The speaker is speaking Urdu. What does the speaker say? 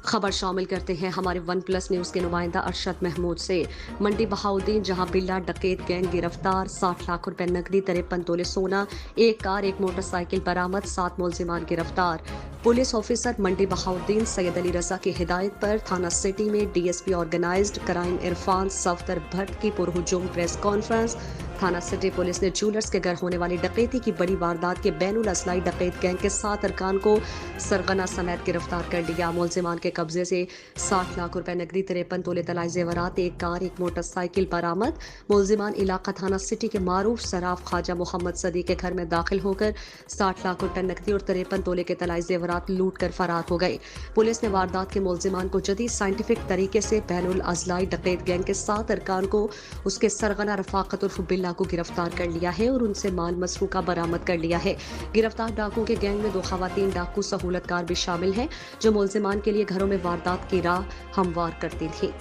خبر شامل کرتے ہیں ہمارے ون پلس نیوز کے نمائندہ ارشد محمود سے۔ منڈی بہاؤدین جہاں بلا ڈکیت گینگ گرفتار، 60 لاکھ روپے نقدی، 53 تولے سونا، ایک کار، ایک موٹر سائیکل برآمد، 7 ملزمان گرفتار۔ پولیس آفیسر منڈی بہاؤدین سید علی رضا کی ہدایت پر تھانہ سٹی میں D S P organized crime Irfan Safdar Bhatt کی پرہجوم پریس کانفرنس۔ تھانہ سٹی پولیس نے جیولرز کے گھر ہونے والی ڈکیتی کی بڑی واردات کے بین الاسلائی ڈکیت گینگ کے 7 ارکان کو سرغنہ سمیت گرفتار کر لیا۔ ملزمان کے قبضے سے 60 لاکھ روپے نقدی، 53 تولے طلائی زیورات، ایک کار، ایک موٹر سائیکل برآمد۔ ملزمان علاقہ تھانہ سٹی کے معروف صراف خواجہ محمد صدیق کے گھر میں داخل ہو کر 60 لاکھ روپے نقدی اور 53 تولے کے طلائی زیورات لوٹ کر فرار ہو گئے۔ پولیس نے واردات کے ملزمان کو جدید سائنٹیفک طریقے سے بین الاضلاعی ڈکیت گینگ کے 7 ارکان کو اس کے سرغنہ رفاقت عرف بلہ کو گرفتار کر لیا ہے اور ان سے مال مسروقہ برآمد کر لیا ہے۔ گرفتار ڈاکوؤں کے گینگ میں 2 خواتین ڈاکو سہولت کار بھی شامل ہیں جو ملزمان کے لیے گھروں میں واردات کی راہ ہموار کرتی تھیں۔